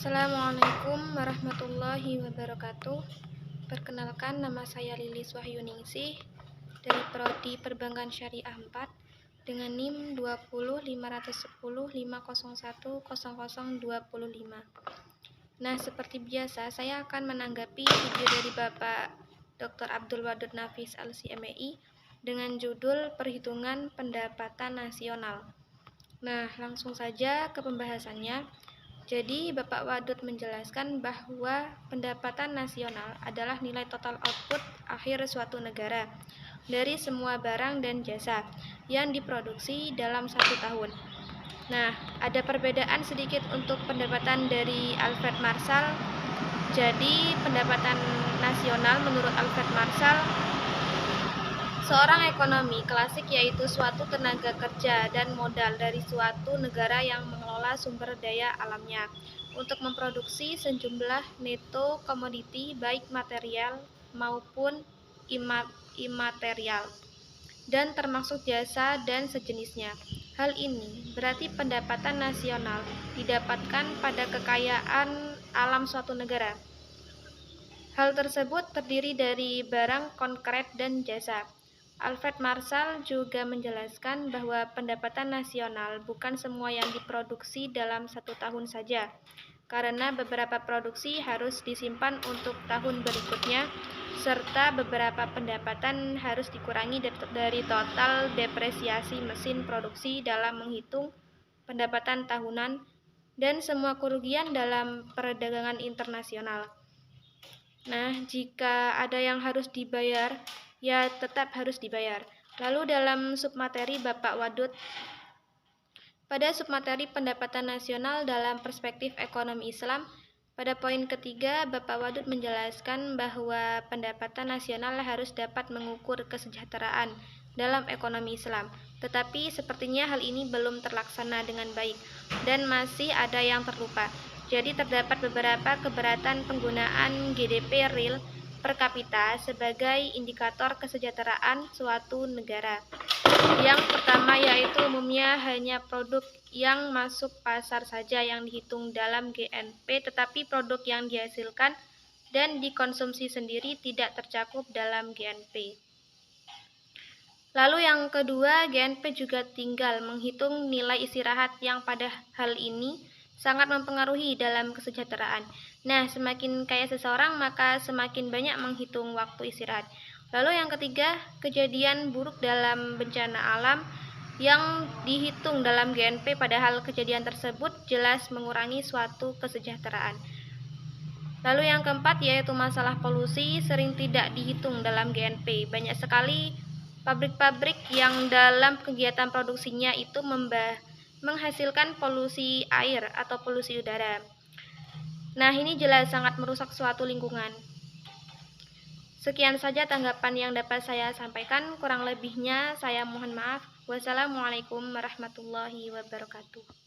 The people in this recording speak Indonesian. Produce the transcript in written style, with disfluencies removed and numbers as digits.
Assalamualaikum warahmatullahi wabarakatuh. Perkenalkan, nama saya Lilis Wahyuningsih dari Prodi Perbankan Syariah 4 dengan NIM 205105010025. Nah, seperti biasa, saya akan menanggapi video dari Bapak Dr. Abdul Wadud Nafis LC-MEI dengan judul Perhitungan Pendapatan Nasional. Nah, langsung saja ke pembahasannya. Jadi, Bapak Wadud menjelaskan bahwa pendapatan nasional adalah nilai total output akhir suatu negara dari semua barang dan jasa yang diproduksi dalam satu tahun. Nah, ada perbedaan sedikit untuk pendapatan dari Alfred Marshall. Jadi, pendapatan nasional menurut Alfred Marshall seorang ekonomi klasik, yaitu suatu tenaga kerja dan modal dari suatu negara yang mengelola sumber daya alamnya untuk memproduksi sejumlah neto komoditi baik material maupun imaterial dan termasuk jasa dan sejenisnya. Hal ini berarti pendapatan nasional didapatkan pada kekayaan alam suatu negara. Hal tersebut terdiri dari barang konkret dan jasa. Alfred Marshall juga menjelaskan bahwa pendapatan nasional bukan semua yang diproduksi dalam satu tahun saja, karena beberapa produksi harus disimpan untuk tahun berikutnya, serta beberapa pendapatan harus dikurangi dari total depresiasi mesin produksi dalam menghitung pendapatan tahunan dan semua kerugian dalam perdagangan internasional. Nah, jika ada yang harus dibayar, ya tetap harus dibayar. Lalu dalam submateri Bapak Wadud, pada submateri pendapatan nasional dalam perspektif ekonomi Islam, pada poin ketiga Bapak Wadud menjelaskan bahwa pendapatan nasional harus dapat mengukur kesejahteraan dalam ekonomi Islam. Tetapi sepertinya hal ini belum terlaksana dengan baik dan masih ada yang terlupa. Jadi terdapat beberapa keberatan penggunaan GDP real per kapita sebagai indikator kesejahteraan suatu negara. Yang pertama yaitu umumnya hanya produk yang masuk pasar saja yang dihitung dalam GNP, tetapi produk yang dihasilkan dan dikonsumsi sendiri tidak tercakup dalam GNP. Lalu yang kedua, GNP juga tinggal menghitung nilai istirahat yang pada hal ini sangat mempengaruhi dalam kesejahteraan. Nah, semakin kaya seseorang maka semakin banyak menghitung waktu istirahat. Lalu yang ketiga, kejadian buruk dalam bencana alam yang dihitung dalam GNP, padahal kejadian tersebut jelas mengurangi suatu kesejahteraan. Lalu yang keempat yaitu masalah polusi sering tidak dihitung dalam GNP. Banyak sekali pabrik-pabrik yang dalam kegiatan produksinya itu menghasilkan polusi air atau polusi udara. Nah, ini jelas sangat merusak suatu lingkungan. Sekian saja tanggapan yang dapat saya sampaikan. Kurang lebihnya saya mohon maaf. Wassalamualaikum warahmatullahi wabarakatuh.